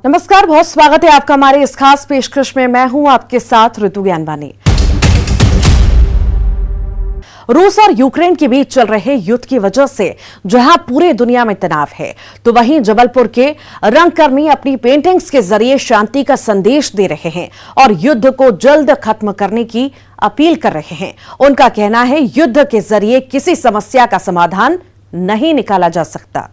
नमस्कार, बहुत स्वागत है आपका हमारे इस खास पेशकश में। मैं हूं आपके साथ ऋतु ज्ञानवानी। रूस और यूक्रेन के बीच चल रहे युद्ध की वजह से जहां पूरे दुनिया में तनाव है, तो वहीं जबलपुर के रंगकर्मी अपनी पेंटिंग्स के जरिए शांति का संदेश दे रहे हैं और युद्ध को जल्द खत्म करने की अपील कर रहे हैं। उनका कहना है, युद्ध के जरिए किसी समस्या का समाधान नहीं निकाला जा सकता।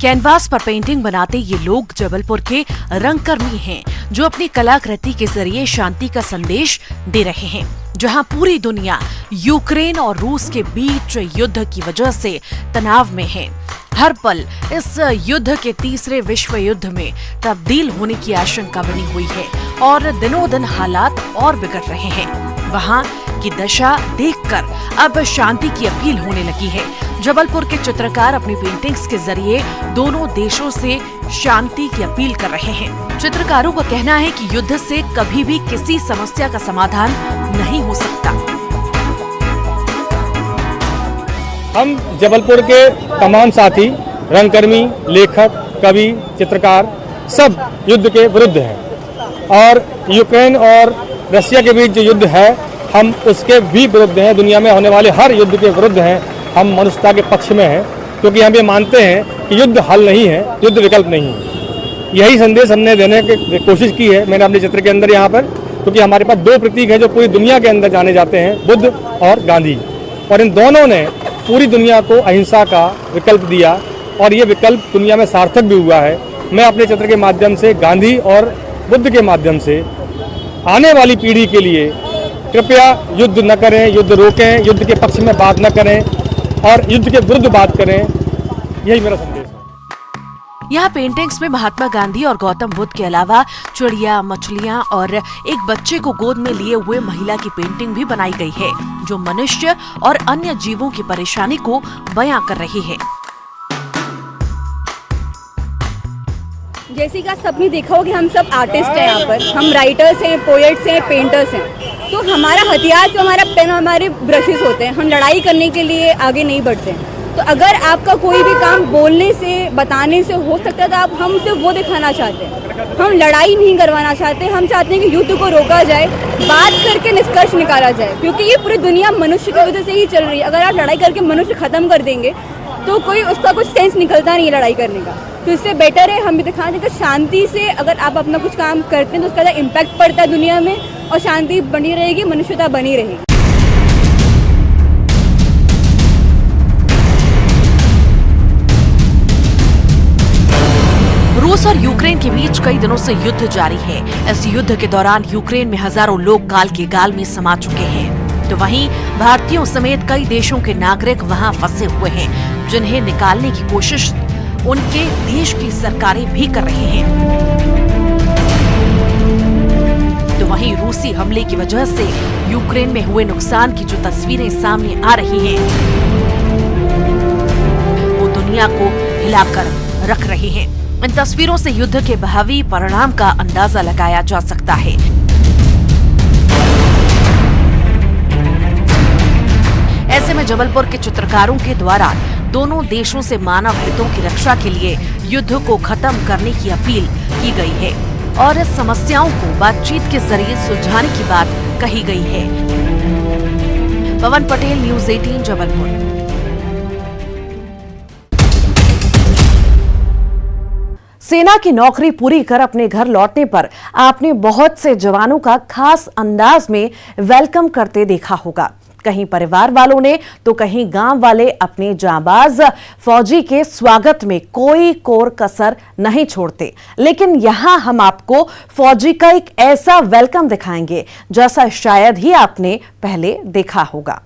कैनवास पर पेंटिंग बनाते ये लोग जबलपुर के रंगकर्मी हैं, जो अपनी कलाकृति के जरिए शांति का संदेश दे रहे हैं। जहां पूरी दुनिया यूक्रेन और रूस के बीच युद्ध की वजह से तनाव में है। हर पल इस युद्ध के तीसरे विश्व युद्ध में तब्दील होने की आशंका बनी हुई है और दिनों दिन हालात और बिगड़ रहे हैं। वहां की दशा देखकर अब शांति की अपील होने लगी है। जबलपुर के चित्रकार अपनी पेंटिंग्स के जरिए दोनों देशों से शांति की अपील कर रहे हैं। चित्रकारों का कहना है कि युद्ध से कभी भी किसी समस्या का समाधान नहीं हो सकता। हम जबलपुर के तमाम साथी, रंगकर्मी, लेखक, कवि, चित्रकार सब युद्ध के विरुद्ध हैं और यूक्रेन और रशिया के बीच जो युद्ध है, हम उसके भी विरुद्ध हैं। दुनिया में होने वाले हर युद्ध के विरुद्ध हैं। हम मनुष्यता के पक्ष में हैं, क्योंकि हम ये मानते हैं कि युद्ध हल नहीं है, युद्ध विकल्प नहीं है। यही संदेश हमने देने की कोशिश की है मैंने अपने चित्र के अंदर यहाँ पर, क्योंकि हमारे पास दो प्रतीक हैं जो पूरी दुनिया के अंदर जाने जाते हैं, बुद्ध और गांधी, और इन दोनों ने पूरी दुनिया को अहिंसा का विकल्प दिया और ये विकल्प दुनिया में सार्थक भी हुआ है। मैं अपने चित्र के माध्यम से गांधी और बुद्ध के माध्यम से आने वाली पीढ़ी के लिए कृपया युद्ध न करें, युद्ध रोकें, युद्ध के पक्ष में बात न करें और युद्ध के विरुद्ध बात करें, यही मेरा संदेश है। यहाँ पेंटिंग्स में महात्मा गांधी और गौतम बुद्ध के अलावा चिड़िया, मछलियाँ और एक बच्चे को गोद में लिए हुए महिला की पेंटिंग भी बनाई गई है, जो मनुष्य और अन्य जीवों की परेशानी को बयां कर रही है। जैसे कि सबने देखा होगा, हम सब आर्टिस्ट हैं। यहाँ पर हम राइटर्स हैं, पोएट्स हैं, पेंटर्स हैं। तो हमारा हथियार जो हमारा पेन, हमारे ब्रशेस होते हैं। हम लड़ाई करने के लिए आगे नहीं बढ़ते हैं। तो अगर आपका कोई भी काम बोलने से, बताने से हो सकता है, तो आप हम सिर्फ वो दिखाना चाहते हैं। हम लड़ाई नहीं करवाना चाहते। हम चाहते हैं कि युद्ध को रोका जाए, बात करके निष्कर्ष निकाला जाए, क्योंकि ये पूरी दुनिया मनुष्य की वजह से ही चल रही है। अगर आप लड़ाई करके मनुष्य खत्म कर देंगे तो कोई उसका कुछ सेंस निकलता नहीं है लड़ाई करने का। तो इससे बेटर है हम भी दिखा दें कि शांति से अगर आप अपना कुछ काम करते हैं तो उसका इम्पैक्ट पड़ता है दुनिया में और शांति बनी रहेगी, मनुष्यता बनी रहेगी। रूस और यूक्रेन के बीच कई दिनों से युद्ध जारी है। इस युद्ध के दौरान यूक्रेन में हजारों लोग काल के गाल में समा चुके हैं, तो वहीं भारतीयों समेत कई देशों के नागरिक वहां फंसे हुए हैं, जिन्हें निकालने की कोशिश उनके देश की सरकारें भी कर रही हैं। तो वहीं रूसी हमले की वजह से यूक्रेन में हुए नुकसान की जो तस्वीरें सामने आ रही हैं, वो दुनिया को हिलाकर रख रही हैं। इन तस्वीरों से युद्ध के भावी परिणाम का अंदाजा लगाया जा सकता है। ऐसे में जबलपुर के चित्रकारों के द्वारा दोनों देशों से मानव हितों की रक्षा के लिए युद्ध को खत्म करने की अपील की गई है और इस समस्याओं को बातचीत के जरिए सुलझाने की बात कही गई है। पवन पटेल, न्यूज़ 18, जबलपुर। सेना की नौकरी पूरी कर अपने घर लौटने पर आपने बहुत से जवानों का खास अंदाज में वेलकम करते देखा होगा। कहीं परिवार वालों ने तो कहीं गांव वाले अपने जांबाज फौजी के स्वागत में कोई कोर कसर नहीं छोड़ते। लेकिन यहां हम आपको फौजी का एक ऐसा वेलकम दिखाएंगे जैसा शायद ही आपने पहले देखा होगा।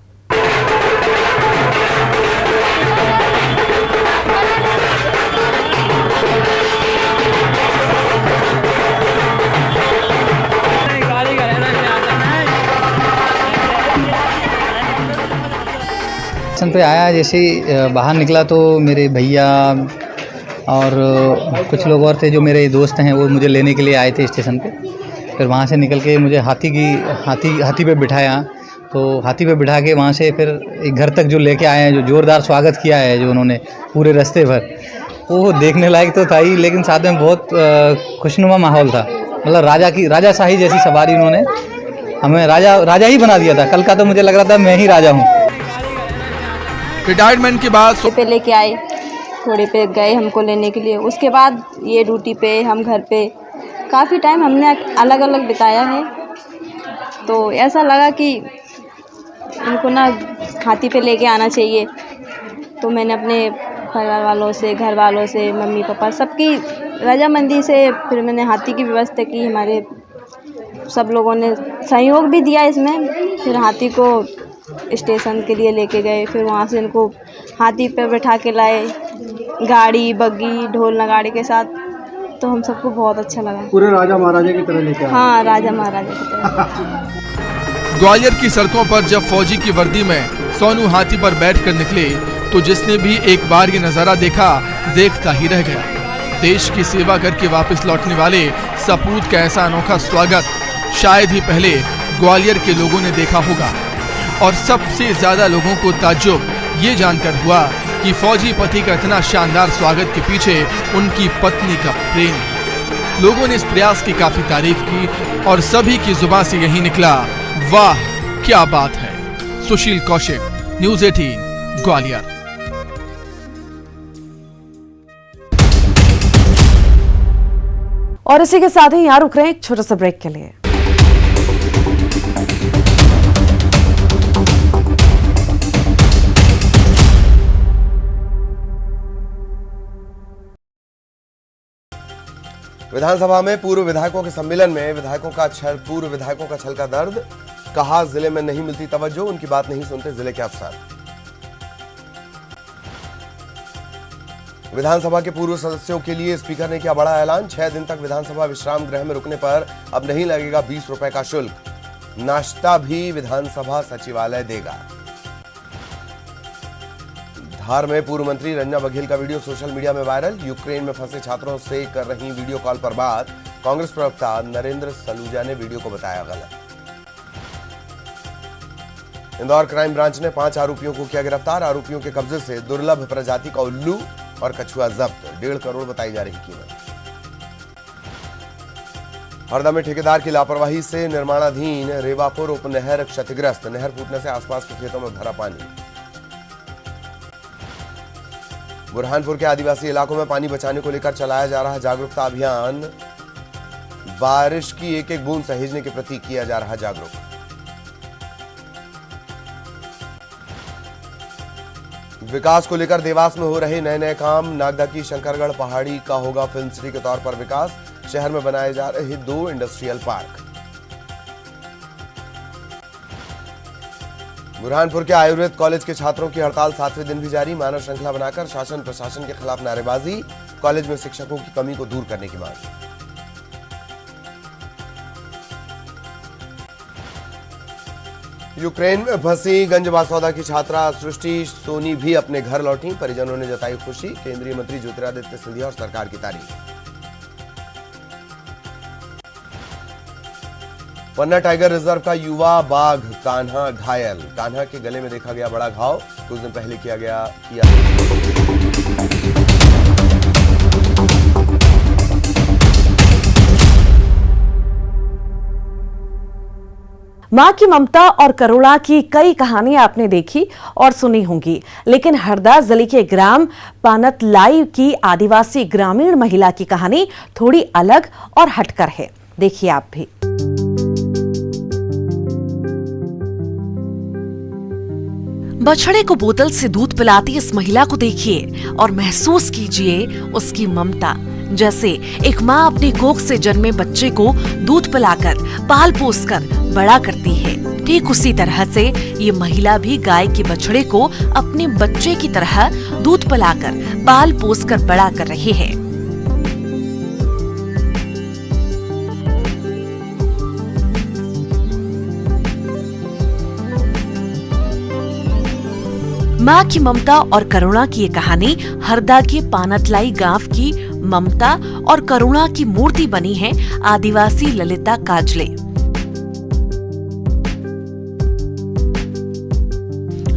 स्टेशन पे आया, जैसे ही बाहर निकला तो मेरे भैया और कुछ लोग और थे जो मेरे दोस्त हैं, वो मुझे लेने के लिए आए थे स्टेशन पे। फिर वहाँ से निकल के मुझे हाथी पे बिठाया, तो हाथी पे बिठा के वहाँ से फिर एक घर तक जो लेके आए हैं, जो ज़ोरदार स्वागत किया है जो उन्होंने पूरे रास्ते भर, वो देखने लायक तो था ही, लेकिन साथ में बहुत खुशनुमा माहौल था। मतलब राजाशाही जैसी सवारी उन्होंने हमें राजा ही बना दिया था। कल का तो मुझे लग रहा था मैं ही राजा हूँ। रिटायरमेंट के बाद पे लेके आए, थोड़े पे गए हमको लेने के लिए, उसके बाद ये ड्यूटी पे हम घर पे काफ़ी टाइम हमने अलग अलग बिताया है। तो ऐसा लगा कि इनको ना हाथी पे लेके आना चाहिए। तो मैंने अपने परिवार वालों से, घर वालों से, मम्मी पापा सबकी रजामंदी से फिर मैंने हाथी की व्यवस्था की। हमारे सब लोगों ने सहयोग भी दिया इसमें। फिर हाथी को स्टेशन के लिए लेके गए, फिर वहाँ से इनको हाथी पे बैठा के लाए, गाड़ी बग्गी ढोल नगाड़े के साथ। तो हम सबको बहुत अच्छा लगा। पूरे राजा महाराजा की तरह लेके आए। हाँ, राजा महाराजा की तरह। ग्वालियर की सड़कों पर जब फौजी की वर्दी में सोनू हाथी पर बैठकर निकले तो जिसने भी एक बार ये नजारा देखा देखता ही रह गया। देश की सेवा करके वापस लौटने वाले सपूत का ऐसा अनोखा स्वागत शायद ही पहले ग्वालियर के लोगों ने देखा होगा। और सबसे ज्यादा लोगों को ताज्जुब ये जानकर हुआ कि फौजी पति का इतना शानदार स्वागत के पीछे उनकी पत्नी का प्रेम। लोगों ने इस प्रयास की काफी तारीफ की और सभी की जुबान से यही निकला, वाह क्या बात है। सुशील कौशिक, न्यूज़ 18 ग्वालियर। और इसी के साथ ही यहाँ रुक रहे हैं एक छोटा सा ब्रेक के लिए। विधानसभा में पूर्व विधायकों के सम्मेलन में पूर्व विधायकों का छल का दर्द। कहा जिले में नहीं मिलती तवज्जो, उनकी बात नहीं सुनते जिले के अफसर। विधानसभा के पूर्व सदस्यों के लिए स्पीकर ने किया बड़ा ऐलान। 6 दिन तक विधानसभा विश्राम गृह में रुकने पर अब नहीं लगेगा 20 रुपए का शुल्क। नाश्ता भी विधानसभा सचिवालय देगा। धार में पूर्व मंत्री रंजना बघेल का वीडियो सोशल मीडिया में वायरल। यूक्रेन में फंसे छात्रों से कर रही वीडियो कॉल पर बात। कांग्रेस प्रवक्ता नरेंद्र सलूजा ने वीडियो को बताया गलत। इंदौर क्राइम ब्रांच ने 5 आरोपियों को किया गिरफ्तार। आरोपियों के कब्जे से दुर्लभ प्रजाति का उल्लू और कछुआ जब्त। 1.5 करोड़ बताई जा रही कीमत। हरदा में ठेकेदार की लापरवाही से निर्माणाधीन रेवापुर उपनहर क्षतिग्रस्त। नहर फूटने से आसपास के खेतों में भरा पानी। बुरहानपुर के आदिवासी इलाकों में पानी बचाने को लेकर चलाया जा रहा जागरूकता अभियान। बारिश की एक एक बूंद सहेजने के प्रति किया जा रहा जागरूक। विकास को लेकर देवास में हो रहे नए काम। नागदा की शंकरगढ़ पहाड़ी का होगा फिल्म सिटी के तौर पर विकास। शहर में बनाए जा रहे 2 इंडस्ट्रियल पार्क। बुरहानपुर के आयुर्वेद कॉलेज के छात्रों की हड़ताल 7वें दिन भी जारी। मानव श्रृंखला बनाकर शासन प्रशासन के खिलाफ नारेबाजी। कॉलेज में शिक्षकों की कमी को दूर करने की मांग। यूक्रेन में फंसी गंजबासौदा की छात्रा सृष्टि सोनी भी अपने घर लौटी। परिजनों ने जताई खुशी। केंद्रीय मंत्री ज्योतिरादित्य सिंधिया और सरकार की तारीफ। पन्ना टाइगर रिजर्व का युवा बाघ कान्हा घायल। कान्हा के गले में देखा गया बड़ा घाव। कुछ दिन पहले किया मां की ममता और करुणा की कई कहानियां आपने देखी और सुनी होंगी, लेकिन हरदा जिले के ग्राम पानतलाई की आदिवासी ग्रामीण महिला की कहानी थोड़ी अलग और हटकर है। देखिए आप भी। बछड़े को बोतल से दूध पिलाती इस महिला को देखिए और महसूस कीजिए उसकी ममता। जैसे एक माँ अपनी कोख से जन्मे बच्चे को दूध पिलाकर पाल पोस कर बड़ा करती है, ठीक उसी तरह से ये महिला भी गाय के बछड़े को अपने बच्चे की तरह दूध पिलाकर पाल पोस कर बड़ा कर रही है। माँ की ममता और करुणा की ये कहानी हरदा के पानतलाई गांव की ममता और करुणा की मूर्ति बनी है आदिवासी ललिता काजले।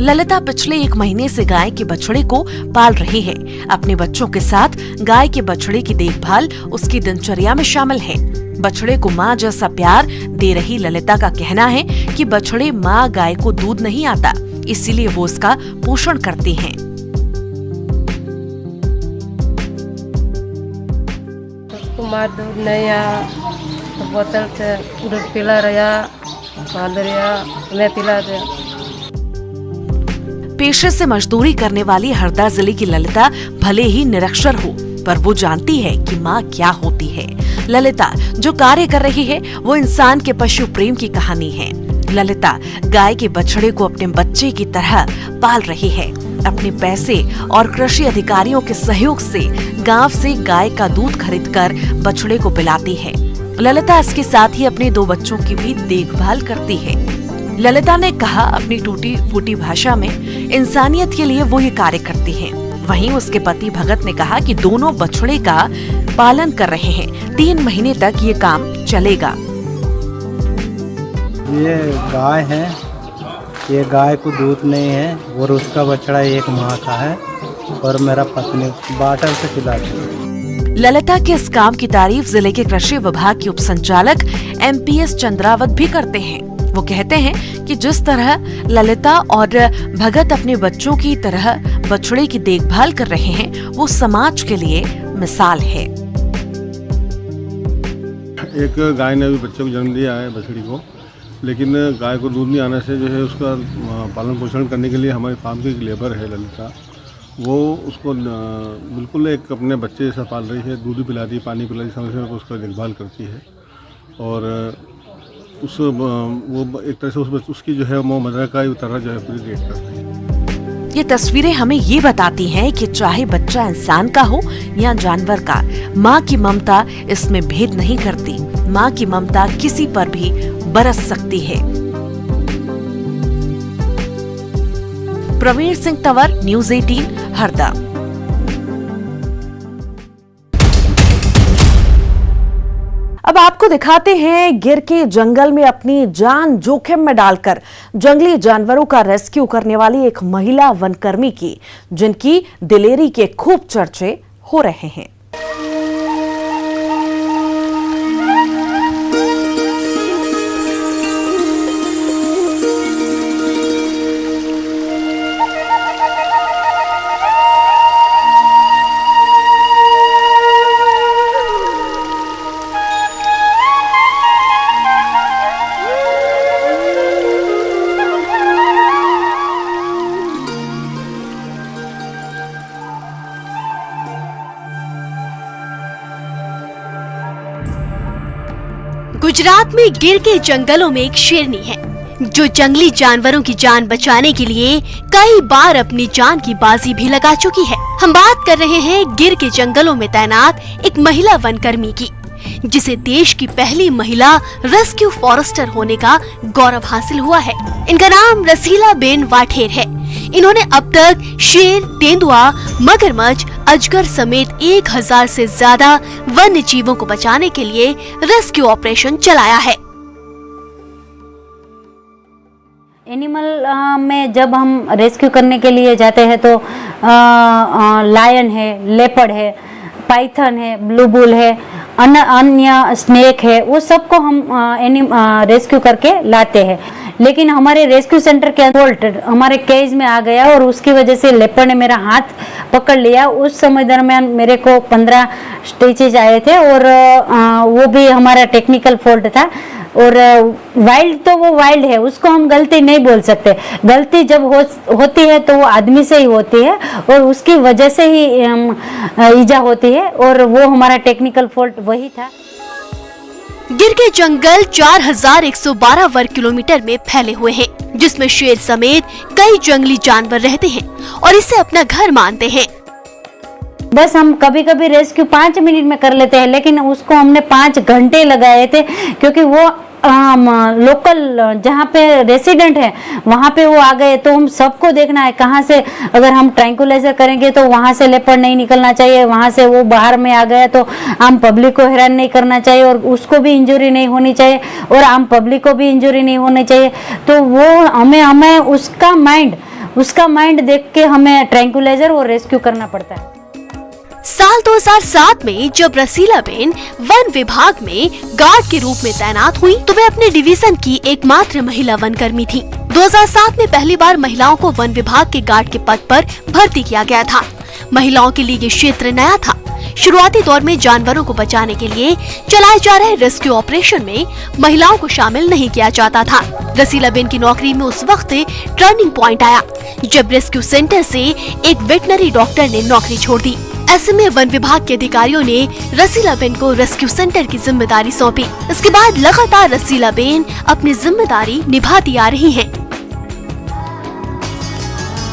ललिता पिछले 1 महीने से गाय के बछड़े को पाल रही है। अपने बच्चों के साथ गाय के बछड़े की देखभाल उसकी दिनचर्या में शामिल है। बछड़े को माँ जैसा प्यार दे रही ललिता का कहना है कि बछड़े माँ गाय को दूध नहीं आता, इसीलिए वो उसका पोषण करती हैं। उसको माँ दूध नहीं आया तो बोतल से दूध पिला रहा, मैं पिला दिया। पेशे से मजदूरी करने वाली हरदा जिले की ललिता भले ही निरक्षर हो, पर वो जानती है कि माँ क्या होती है। ललिता जो कार्य कर रही है वो इंसान के पशु प्रेम की कहानी है। ललिता गाय के बछड़े को अपने बच्चे की तरह पाल रही है। अपने पैसे और कृषि अधिकारियों के सहयोग से गांव से गाय का दूध खरीदकर बछड़े को पिलाती है। ललिता इसके साथ ही अपने 2 बच्चों की भी देखभाल करती है। ललिता ने कहा अपनी टूटी फूटी भाषा में इंसानियत के लिए वो ये कार्य करती हैं। वहीं उसके पति भगत ने कहा कि दोनों बछड़े का पालन कर रहे हैं। 3 महीने तक ये काम चलेगा। ये गाय है, ये गाय को दूध नहीं है और उसका बछड़ा 1 माह का है और मेरा पत्नी बाटल से पिलाती है। ललिता के इस काम की तारीफ जिले के कृषि विभाग के उप संचालक MPS चंद्रावत भी करते हैं। वो कहते हैं कि जिस तरह ललिता और भगत अपने बच्चों की तरह बछड़े की देखभाल कर रहे हैं वो समाज के लिए मिसाल है। एक गाय ने अभी बच्चे को जन्म दिया है, बछड़ी को, लेकिन गाय को दूध नहीं आने से जो है उसका पालन पोषण करने के लिए हमारे फार्म की एक लेबर है ललिता, वो उसको बिल्कुल एक अपने बच्चे जैसा पाल रही है। दूध पिलाती है, पानी पिलाती, समय समय पर उसका देखभाल करती है और वो एक तरह से उसकी जो है वो मदर का तरह जो है पूरी देख करती है। ये तस्वीरें हमें ये बताती हैं कि चाहे बच्चा इंसान का हो या जानवर का, माँ की ममता इसमें भेद नहीं करती। माँ की ममता किसी पर भी बरस सकती है। प्रवीण सिंह तंवर, न्यूज़ 18, हरदा। अब आपको दिखाते हैं गिर के जंगल में अपनी जान जोखिम में डालकर जंगली जानवरों का रेस्क्यू करने वाली एक महिला वनकर्मी की, जिनकी दिलेरी के खूब चर्चे हो रहे हैं। गुजरात में गिर के जंगलों में एक शेरनी है जो जंगली जानवरों की जान बचाने के लिए कई बार अपनी जान की बाजी भी लगा चुकी है। हम बात कर रहे हैं गिर के जंगलों में तैनात एक महिला वनकर्मी की, जिसे देश की पहली महिला रेस्क्यू फॉरेस्टर होने का गौरव हासिल हुआ है। इनका नाम रसीला बेन वाठेर है। इन्होंने अब तक शेर, तेंदुआ, मगरमच्छ, अजगर समेत 1000 से ज्यादा वन्य जीवों को बचाने के लिए रेस्क्यू ऑपरेशन चलाया है। एनिमल में जब हम रेस्क्यू करने के लिए जाते हैं तो लायन है, लेपर्ड है, पाइथन है, ब्लू बुल है, अन्य स्नेक है, वो सबको हम रेस्क्यू करके लाते हैं। लेकिन हमारे रेस्क्यू सेंटर के बोल्ट हमारे केज में आ गया और उसकी वजह से लेपर्ड ने मेरा हाथ पकड़ लिया। उस समय दरमियान मेरे को 15 स्टिचेज आए थे और वो भी हमारा टेक्निकल फॉल्ट था। और वाइल्ड तो वो वाइल्ड है, उसको हम गलती नहीं बोल सकते। गलती जब होती है तो वो आदमी से ही होती है और उसकी वजह से ही ईजा होती है और वो हमारा टेक्निकल फॉल्ट वही था। गिर के जंगल 4112 वर्ग किलोमीटर में फैले हुए हैं, जिसमें शेर समेत कई जंगली जानवर रहते हैं और इसे अपना घर मानते हैं। बस हम कभी कभी रेस्क्यू 5 मिनट में कर लेते हैं, लेकिन उसको हमने 5 घंटे लगाए थे, क्योंकि वो लोकल जहाँ पे रेसिडेंट है वहाँ पे वो आ गए, तो हम सबको देखना है कहाँ से, अगर हम ट्रैंकुलाइजर करेंगे तो वहाँ से लेपर्ड नहीं निकलना चाहिए, वहाँ से वो बाहर में आ गया तो आम पब्लिक को हैरान नहीं करना चाहिए और उसको भी इंजरी नहीं होनी चाहिए और आम पब्लिक को भी इंजरी नहीं होनी चाहिए। तो वो हमें उसका माइंड देख के हमें ट्रैंकुलाइजर और रेस्क्यू करना पड़ता है। साल 2007 में जब रसीलाबेन वन विभाग में गार्ड के रूप में तैनात हुई तो वे अपने डिवीजन की एकमात्र महिला वनकर्मी थी। 2007 में पहली बार महिलाओं को वन विभाग के गार्ड के पद पर भर्ती किया गया था। महिलाओं के लिए ये क्षेत्र नया था। शुरुआती दौर में जानवरों को बचाने के लिए चलाए जा रहे रेस्क्यू ऑपरेशन में महिलाओं को शामिल नहीं किया जाता था। रसीलाबेन की नौकरी में उस वक्त टर्निंग पॉइंट आया जब रेस्क्यू सेंटर से एक वेटनरी डॉक्टर ने नौकरी छोड़ दी। ऐसे में वन विभाग के अधिकारियों ने रसीलाबेन को रेस्क्यू सेंटर की जिम्मेदारी सौंपी। इसके बाद लगातार रसीलाबेन अपनी जिम्मेदारी निभाती आ रही हैं।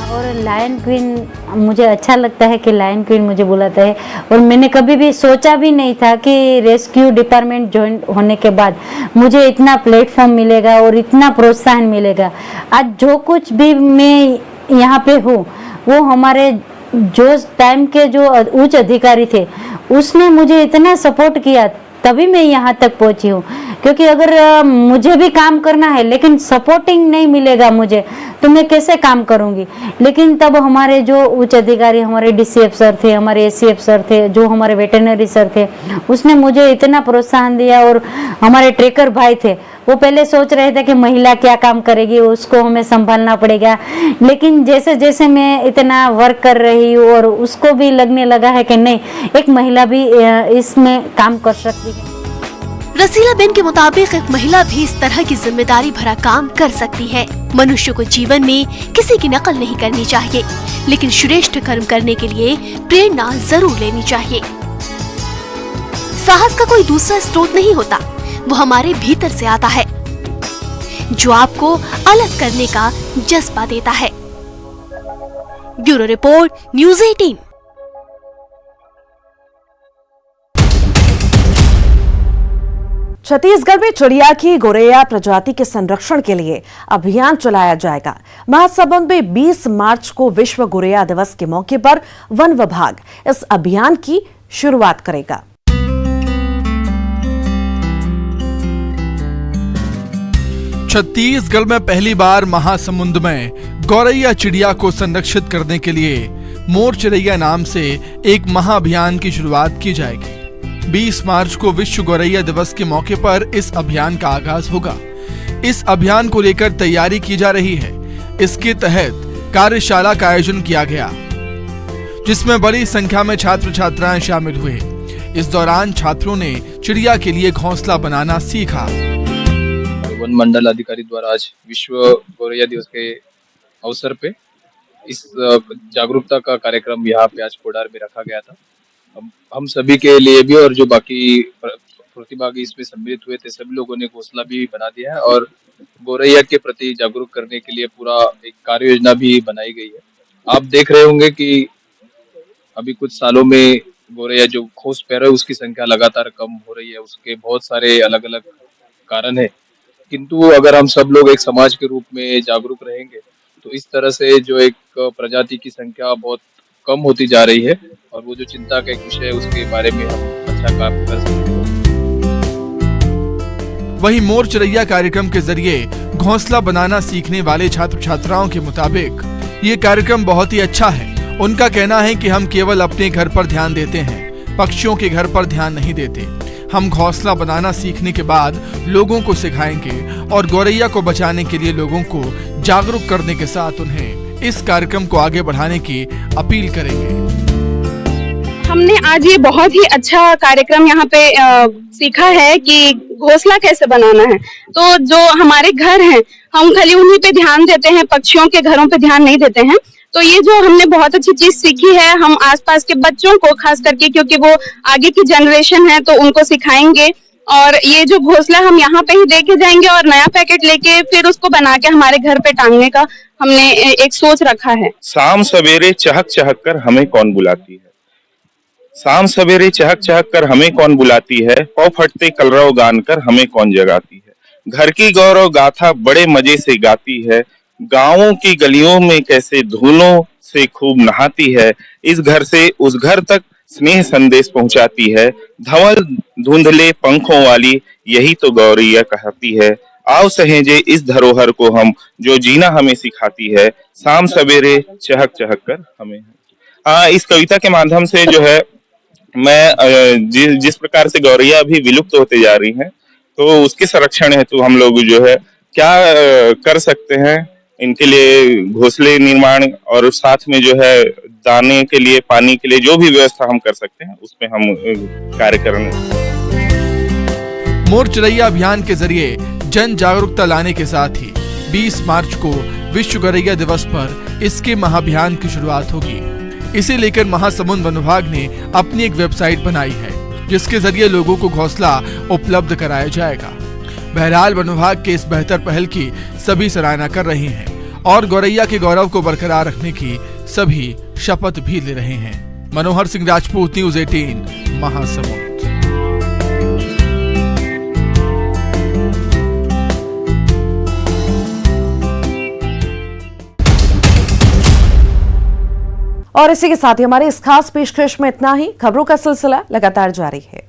और लायन क्वीन, मुझे अच्छा लगता है कि लायन क्वीन मुझे बुलाता है और मैंने कभी भी सोचा भी नहीं था कि रेस्क्यू डिपार्टमेंट ज्वाइन होने के बाद मुझे इतना प्लेटफॉर्म मिलेगा और इतना प्रोत्साहन मिलेगा। आज जो कुछ भी मैं यहाँ पे हूँ वो हमारे जो टाइम के जो उच्च अधिकारी थे उसने मुझे इतना सपोर्ट किया, तभी मैं यहाँ तक पहुँची हूँ। क्योंकि अगर मुझे भी काम करना है लेकिन सपोर्टिंग नहीं मिलेगा मुझे तो मैं कैसे काम करूँगी। लेकिन तब हमारे जो उच्च अधिकारी, हमारे DCF सर थे, हमारे SCF सर थे, जो हमारे वेटरनरी सर थे, उसने मुझे इतना प्रोत्साहन दिया। और हमारे ट्रेकर भाई थे, वो पहले सोच रहे थे कि महिला क्या काम करेगी, उसको हमें संभालना पड़ेगा। लेकिन जैसे जैसे मैं इतना वर्क कर रही हूँ और उसको भी लगने लगा है कि नहीं, एक महिला भी इसमें काम कर सकती है। रसीलाबेन के मुताबिक एक महिला भी इस तरह की जिम्मेदारी भरा काम कर सकती है। मनुष्य को जीवन में किसी की नकल नहीं करनी चाहिए, लेकिन श्रेष्ठ कर्म करने के लिए प्रेरणा जरूर लेनी चाहिए। साहस का कोई दूसरा स्रोत नहीं होता, वो हमारे भीतर से आता है, जो आपको अलग करने का जज्बा देता है। Bureau report, news 18। छत्तीसगढ़ में चिड़िया की गोरैया प्रजाति के संरक्षण के लिए अभियान चलाया जाएगा। महासमुंद में 20 मार्च को विश्व गोरैया दिवस के मौके पर वन विभाग इस अभियान की शुरुआत करेगा। छत्तीसगढ़ में पहली बार महासमुंद में गौरैया चिड़िया को संरक्षित करने के लिए मोर चिड़ैया नाम से एक महाअभियान की शुरुआत की जाएगी। 20 मार्च को विश्व गौरैया दिवस के मौके पर इस अभियान का आगाज होगा। इस अभियान को लेकर तैयारी की जा रही है। इसके तहत कार्यशाला का आयोजन किया गया, जिसमें बड़ी संख्या में छात्र छात्राएं शामिल हुए। इस दौरान छात्रों ने चिड़िया के लिए घोंसला बनाना सीखा। वन मंडल अधिकारी द्वारा आज विश्व गौरैया दिवस के अवसर पे इस जागरूकता का कार्यक्रम यहाँ पे आज कोडार में रखा गया था। हम सभी के लिए भी और जो बाकी प्रतिभागी इसमें सम्मिलित हुए थे, सभी लोगों ने घोंसला भी बना दिया है और गौरैया के प्रति जागरूक करने के लिए पूरा एक कार्य योजना भी बनाई गई है। आप देख रहे होंगे कि अभी कुछ सालों में गौरैया जो खोज पैर है उसकी संख्या लगातार कम हो रही है। उसके बहुत सारे अलग अलग कारण है, किंतु अगर हम सब लोग एक समाज के रूप में जागरूक रहेंगे तो इस तरह से जो एक प्रजाति की संख्या बहुत कम होती जा रही है और वो जो चिंता का एक विषय है उसके बारे में हम अच्छा काम कर सकते हैं। वहीं मोर चिड़ैया कार्यक्रम के जरिए घोंसला बनाना सीखने वाले छात्र छात्राओं के मुताबिक ये कार्यक्रम बहुत ही अच्छा है। उनका कहना है कि हम केवल अपने घर पर ध्यान देते हैं, पक्षियों के घर पर ध्यान नहीं देते। हम घोंसला बनाना सीखने के बाद लोगों को सिखाएंगे और गौरैया को बचाने के लिए लोगों को जागरूक करने के साथ उन्हें इस कार्यक्रम को आगे बढ़ाने की अपील करेंगे। हमने आज ये बहुत ही अच्छा कार्यक्रम यहाँ पे सीखा है कि घोंसला कैसे बनाना है। तो जो हमारे घर हैं हम खाली उन्हीं पे ध्यान देते हैं, पक्षियों के घरों पे ध्यान नहीं देते हैं। तो ये जो हमने बहुत अच्छी चीज सीखी है, हम आसपास के बच्चों को खास करके, क्योंकि वो आगे की जनरेशन है, तो उनको सिखाएंगे। और ये जो घोंसला हम यहाँ पे ही देके जाएंगे और नया पैकेट लेके फिर उसको बना के हमारे घर पे टांगने का हमने एक सोच रखा है। शाम सवेरे चहक चहक कर हमें कौन बुलाती है, शाम सवेरे चहक चहक कर हमें कौन बुलाती है, पौ फटते कलरव गान कर हमें कौन जगाती है। घर की गौरव गाथा बड़े मजे से गाती है, गांवों की गलियों में कैसे धूलों से खूब नहाती है, इस घर से उस घर तक स्नेह संदेश पहुंचाती है, धवल धुंधले पंखों वाली यही तो गौरैया कहती है। आओ सहेजे इस धरोहर को हम, जो जीना हमें सिखाती है, शाम सवेरे चहक चहक कर हमें। इस कविता के माध्यम से जो है मैं जिस प्रकार से गौरैया अभी विलुप्त होते जा रही हैं, तो उसके संरक्षण हेतु हम लोग जो है क्या कर सकते हैं, इनके लिए घोंसले निर्माण और साथ में जो है दाने के लिए, पानी के लिए जो भी व्यवस्था हम कर सकते हैं उस पे हम कार्य कर रहे हैं। मोर चिड़ैया अभियान के जरिए जन जागरूकता लाने के साथ ही 20 मार्च को विश्व गौरैया दिवस पर इसके महाअभियान की शुरुआत होगी। इसे लेकर महासमुंद वन विभाग ने अपनी एक वेबसाइट बनाई है, जिसके जरिए लोगों को घोंसला उपलब्ध कराया जाएगा। बहरहाल वन विभाग के इस बेहतर पहल की सभी सराहना कर रहे हैं और गौरैया के गौरव को बरकरार रखने की सभी शपथ भी ले रहे हैं। मनोहर सिंह राजपूत, न्यूज़ 18, महासमुंद। और इसी के साथ ही हमारे इस खास पेशकश में इतना ही। खबरों का सिलसिला लगातार जारी है।